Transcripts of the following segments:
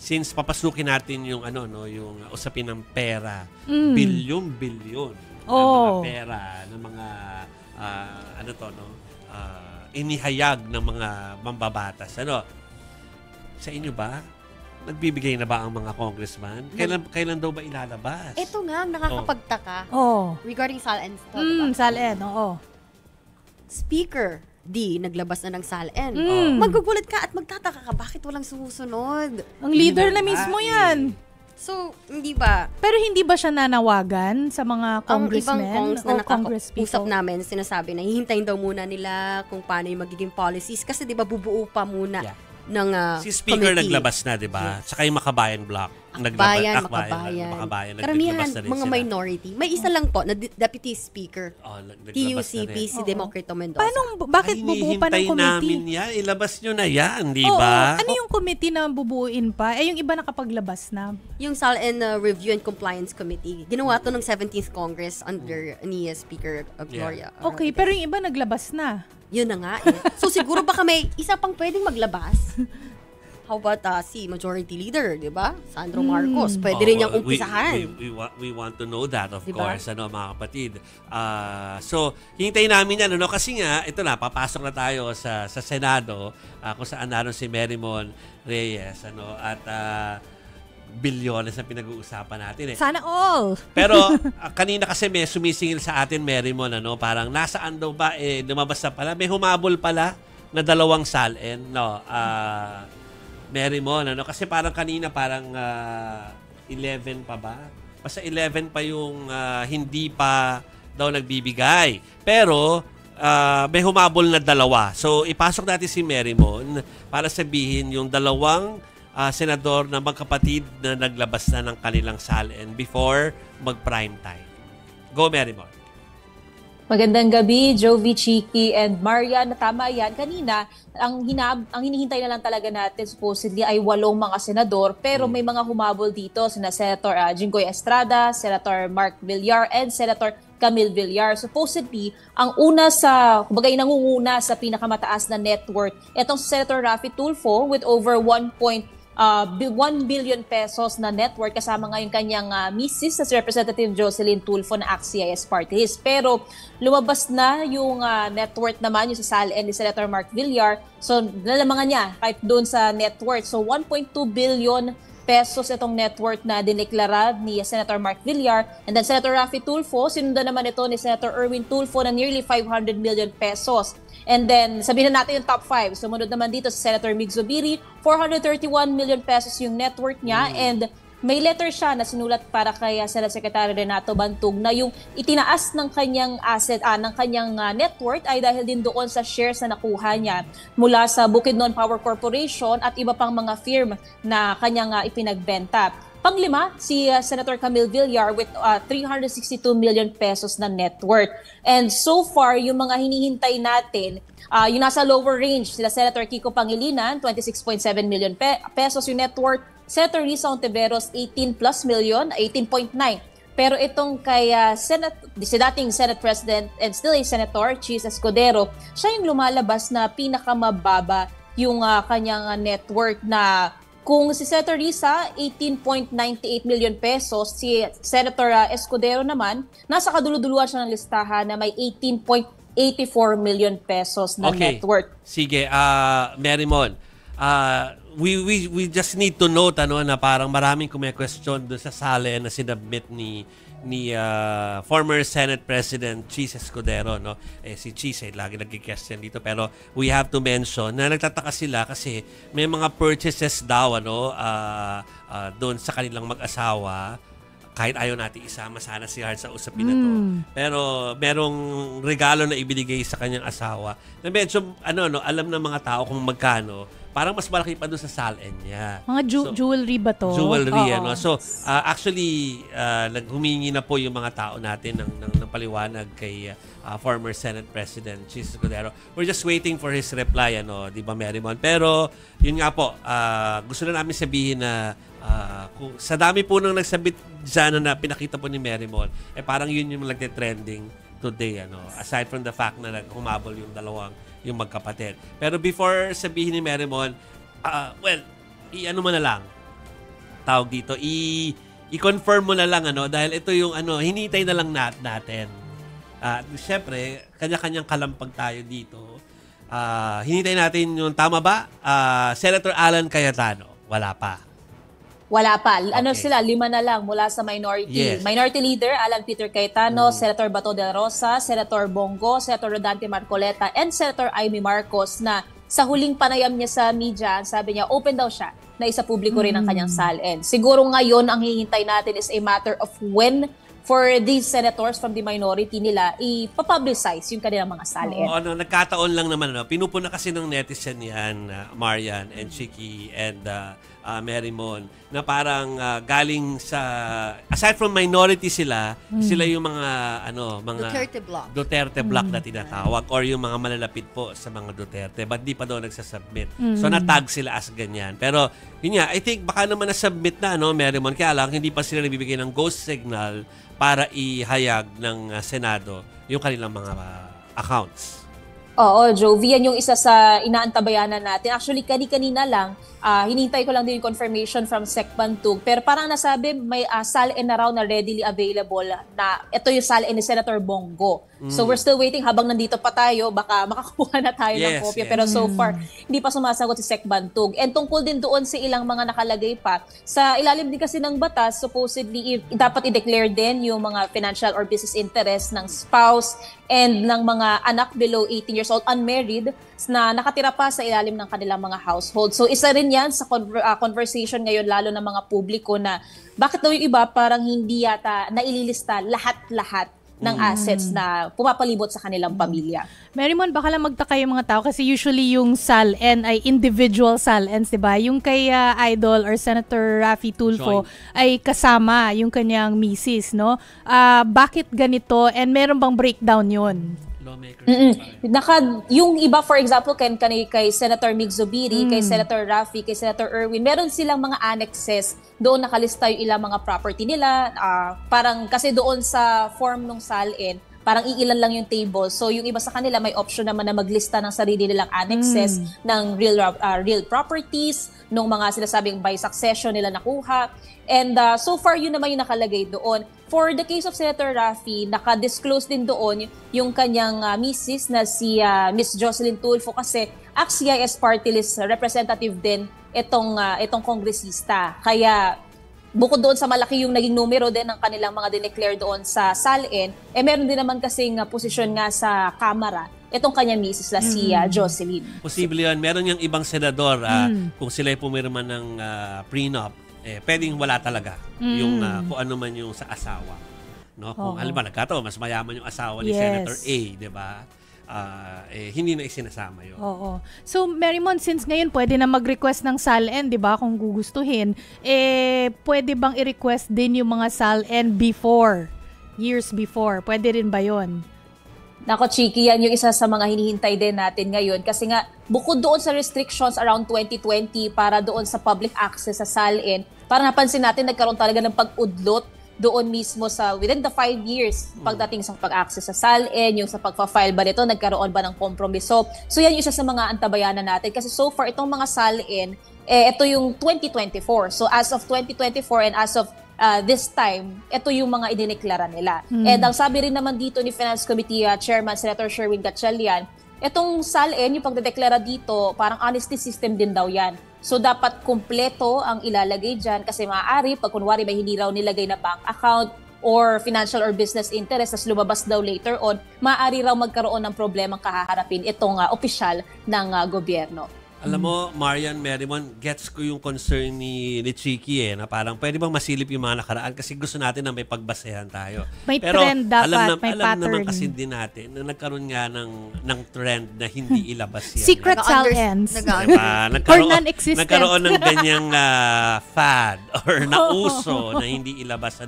since papasukin natin yung ano no, yung usapin ng pera, bilyon-bilyon ng mga pera, ng mga ano to no, inihayag ng mga mambabatas. Ano? Sa inyo ba? Nagbibigay na ba ang mga congressman? Kailan daw ba ilalabas? Ito nga, nakakapagtaka. Regarding SALN. SALN, oo. Speaker D, naglabas na ng SALN. Magugulat ka at magtataka ka, bakit walang sumusunod? Ang leader na mismo yan. So, hindi ba? Pero hindi ba siya nanawagan sa mga congressmen? Ang ibang congs na congresspeople? nakakausap namin, sinasabi na hihintayin daw muna nila kung paano yung magiging policies. Kasi di ba bubuo pa muna ng si Speaker committee. naglabas na, di ba? Yes. Tsaka yung Makabayan Block. Makabayan. Karamihan, Karamihan, mga minority. May isa lang po, na Deputy Speaker. TUCP, si Democrito Mendoza. Bakit bubuo pa ng committee? Namin yan. Ilabas nyo na yan, di ba? Ano yung committee na bubuuin pa? Yung iba nakapaglabas na. Yung SALN Review and Compliance Committee. Ginawa to ng 17th Congress under ni Speaker Gloria. Okay, pero yung iba naglabas na. Yun na nga eh. So siguro baka may isa pang pwedeng maglabas. How about si Majority Leader, di ba? Sandro Marcos. Pwede rin niyang umpisahan. We want to know that, of course, ano, mga kapatid. So, hintayin namin yan, ano, kasi nga, ito na, papasok na tayo sa Senado, kung saan naroon si Merrimon Reyes, ano, at bilyones na pinag-uusapan natin eh. Sana all! Pero, kanina kasi may sumisingil sa atin, Merrimon, ano, parang nasaan daw ba, lumabas na pala, may humabol pala na 2 SALN, no, Merrimon, ano? Kasi parang kanina, parang 11 pa ba? Basta 11 pa yung hindi pa daw nagbibigay. Pero, may humabol na 2. So, ipasok natin si Merrimon para sabihin yung 2 senador na magkapatid na naglabas na ng kanilang SALN before mag-prime time. Go, Merrimon. Magandang gabi, Jovi, Chiki, and Marian. Tama yan. Kanina, ang hinihintay na lang talaga natin supposedly ay 8 mga senador, pero may mga humabol dito, sina Senator Jinggoy Estrada, Senator Mark Villar, and Senator Camille Villar. Supposedly, ang una kumbaga nangunguna sa pinakamataas na net worth, itong si Senator Raffy Tulfo with over 1 billion pesos na net worth, kasama nga yung kanyang misis na si Representative Jocelyn Tulfo na ACT-CIS party list. Pero lumabas na yung net worth naman yung sa SALN ni Senator Mark Villar. So nalamangan niya kahit doon sa net worth. So 1.2 billion pesos itong net worth na dineklara ni Senator Mark Villar. And then Senator Raffy Tulfo, sinundan naman ito ni Senator Erwin Tulfo na nearly 500 million pesos. And then, sabihin na natin yung top 5. Sumunod naman dito si Senator Mig Zubiri, 431 million pesos yung net worth niya. And may letter siya na sinulat para kay Senate Secretary Renato Bantug na yung itinaas ng kanyang asset, ng kanyang net worth ay dahil din doon sa shares na nakuha niya mula sa Bukidnon Power Corporation at iba pang mga firm na kanyang ipinagbenta. Panglima, si Senator Camille Villar with 362 million pesos na net worth. And so far, yung mga hinihintay natin, yung nasa lower range, sila Senator Kiko Pangilinan, 26.7 million pesos yung net worth. Senator Risa Ontiveros, 18 plus million, 18.9. Pero itong kay si dating Senate President and still a Senator, Chis Escudero, siya yung lumalabas na pinakamababa yung kanyang net worth na kung si Senator Risa, 18.98 million pesos, si Senator Escudero naman, nasa kaduluduluan siya ng listahan na may 18.84 million pesos na net worth. Sige, Merrimon, we just need to note na parang maraming question doon sa SALN na sinubmit ni former Senate President Chis Escudero, no? Si Chis lagi nagki-question dito, pero we have to mention na nagtataka sila kasi may mga purchases daw doon sa kanilang mag-asawa, kahit ayaw natin isama sana si Hart sa usapin na to. Pero merong regalo na ibinigay sa kanyang asawa na medyo alam ng mga tao kung magkano. Parang mas malaki pa doon sa SALN niya. Mga jewelry ba to? Jewelry, So, actually, humingi na po yung mga tao natin ng paliwanag kay former Senate President Chis Escudero. We're just waiting for his reply, di ba, Merrimon? Pero, yun nga po, gusto na namin sabihin na kung sa dami po nang nagsabit dyan na pinakita po ni Merrimon, parang yun yung nagte-trending today, aside from the fact na humabol yung yung magkapatid. Pero before sabihin ni Merrimon, well, i-ano mo na lang, tawag dito, i-confirm mo na lang dahil ito yung hinihintay na lang natin. Siyempre, kanya-kanyang kalampag tayo dito. Hinihintay natin yung tama ba? Senator Alan Cayetano, wala pa. Wala pa. Okay. 5 na lang mula sa minority. Yes. Minority Leader, Alan Peter Cayetano, Senator Bato de la Rosa, Senator Bongo, Senator Rodante Marcoleta, and Senator Amy Marcos na sa huling panayam niya sa media, sabi niya, open daw siya na isa publiko rin ang kanyang SALN. Siguro ngayon, ang hihintay natin is a matter of when for these senators from the minority nila ipapublicize yung kanilang mga SALN. Nagkataon lang naman. Pinupuna kasi ng netizen yan, Marian and Chiki and Mary Mon, na parang galing sa, aside from minority sila yung mga Duterte block na tinatawag or yung mga malalapit po sa mga Duterte but di pa daw nagsasubmit. So natag sila as ganyan. Pero yun nga, I think baka naman nasubmit na, Mary Mon, kaya lang hindi pa sila nagbibigay ng ghost signal para ihayag ng Senado yung kanilang mga accounts. Oo, Jovi, yan yung isa sa inaantabayanan natin. Actually, kanina lang, hinihintay ko lang din yung confirmation from Sec Bantug. Pero parang nasabi, may SALN na raw na readily available na ito yung SALN ni Senator Bongo. So we're still waiting habang nandito pa tayo, baka makakuha na tayo ng kopya. Pero so far, hindi pa sumasagot si Sec Bantug. And tungkol din doon sa ilang mga nakalagay pa, sa ilalim din kasi ng batas, supposedly dapat i-declare din yung mga financial or business interest ng spouse and ng mga anak below 18 years old, unmarried, na nakatira pa sa ilalim ng kanilang mga household. So isa rin yan sa conversation ngayon, lalo ng mga publiko, na bakit daw yung iba parang hindi yata naililista lahat-lahat ng assets na pumapalibot sa kanilang pamilya. Mary Mon, baka lang magtaka yung mga tao kasi usually yung SALN ay individual SALNs, di ba? Yung kay Idol or Senator Raffy Tulfo ay kasama yung kanyang misis, no? Bakit ganito and meron bang breakdown yun? Yung iba, for example, kay Senator Mig Zubiri, kay Senator Raffy, kay Senator Erwin, meron silang mga annexes. Doon nakalista yung ilang mga property nila. Parang kasi doon sa form ng SALN, parang iilan lang yung table. So yung iba sa kanila may option naman na maglista ng sarili nilang annexes ng real properties, nung mga sinasabing by succession nila nakuha. And so far, yun naman yung nakalagay doon. For the case of Senator Raffy, naka-disclose din doon yung kanyang misis na si Miss Jocelyn Tulfo kasi ACT-CIS party list representative din itong kongresista. Kaya bukod doon sa malaki yung naging numero din ng kanilang mga dineclare doon sa SALN, meron din naman kasing posisyon nga sa Kamara itong kanya misis na si Jocelyn. Posible yan. Meron yung ibang senador, kung sila'y pumirma ng prenup, pwedeng wala talaga yung kung ano man yung sa asawa. No? Kung halimbawa nagkataon, mas mayaman yung asawa ni Senator A, di ba? Hindi na isinasama yun. Oo. So, Mary Mon, since ngayon pwede na mag-request ng SALN, di ba, kung gugustuhin, pwede bang i-request din yung mga SALN years before? Pwede rin ba yun? Nako, Chiki, yan yung isa sa mga hinihintay din natin ngayon. Kasi nga, bukod doon sa restrictions around 2020 para doon sa public access sa SALN, parang napansin natin nagkaroon talaga ng pag-udlot doon mismo sa within the 5 years pagdating sa pag-access sa SALN, yung sa pagpa-file ba nito, nagkaroon ba ng kompromiso. So yan yung isa sa mga antabayanan natin. Kasi so far, itong mga SALN, ito yung 2024. So as of 2024 and as of this time, ito yung mga idineklara nila. And ang sabi rin naman dito ni Finance Committee Chairman Senator Sherwin Gatchalian, itong SALN, yung pagdedeklara dito, parang honesty system din daw yan. So dapat kumpleto ang ilalagay dyan kasi maaari, pag kunwari may hindi raw nilagay na bank account or financial or business interest, tas lumabas daw later on, maaari raw magkaroon ng problemang kahaharapin itong opisyal ng gobyerno. Alam mo, Marian, Merrimon, gets ko yung concern ni Chiki na parang pwede bang masilip yung mga nakaraan kasi gusto natin na may pagbasehan tayo. May pero trend dapat, may alam pattern. naman kasi din natin na nagkaroon nga ng trend na hindi ilabas yan. Secret SALNs. Diba? Or non-existent. Nagkaroon ng ganyang fad or nauso na hindi ilabas.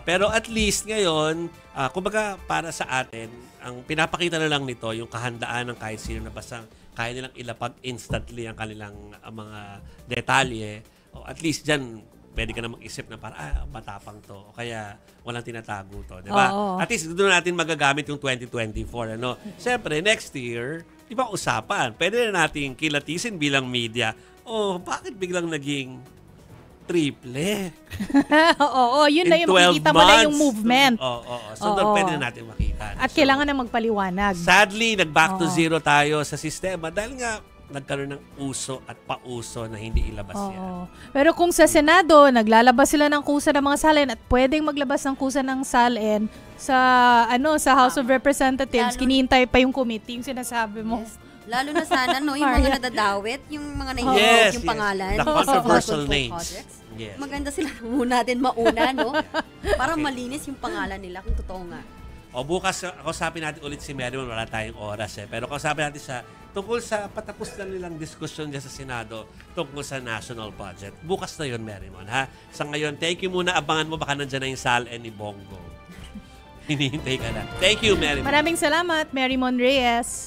Pero at least ngayon, kumbaga para sa atin, ang pinapakita na lang nito yung kahandaan ng kahit sino na basta kaya nilang ilapag instantly ang kanilang mga detalye. O at least dyan, pwede ka na mag-isip na para, matapang to. O kaya walang tinatago to. Diba? At least doon natin magagamit yung 2024. Siyempre, next year, di ba usapan? Pwede na natin kilatisin bilang media. Bakit biglang naging triple. Oo, yun na In yung 12 makikita mo na yung months. movement. Oo. So, doon Oo. pwede na natin makita. At kailangan na magpaliwanag. Sadly, nag-back to Oo. zero tayo sa sistema dahil nga nagkaroon ng uso at pauso na hindi ilabas yan. Oo. Pero kung sa Senado, naglalabas sila ng kusa ng mga SALN at pwedeng maglabas ng kusa ng SALN sa House of Representatives, kinihintay pa yung committee, yung sinasabi mo. Yes. Lalo na sana, no, yung Maria. mga nadadawit, yung mga Yes, nahihirap yung yes. pangalan. The sa controversial flood control names. projects. Yes. Maganda sila muna din mauna, no? Para malinis yung pangalan nila kung totoo nga. O bukas, kausapin natin ulit si Mary, wala tayong oras pero kausapin natin siya tungkol sa patapos na nilang diskusyon dyan sa Senado tungkol sa national budget. Bukas na yun, Marymon, ha? Sa ngayon, thank you muna. Abangan mo, baka nandyan na yung SALN ni Bongo. Hinihintay ka na. Thank you, Marymon. Maraming salamat, Mary Mon Reyes.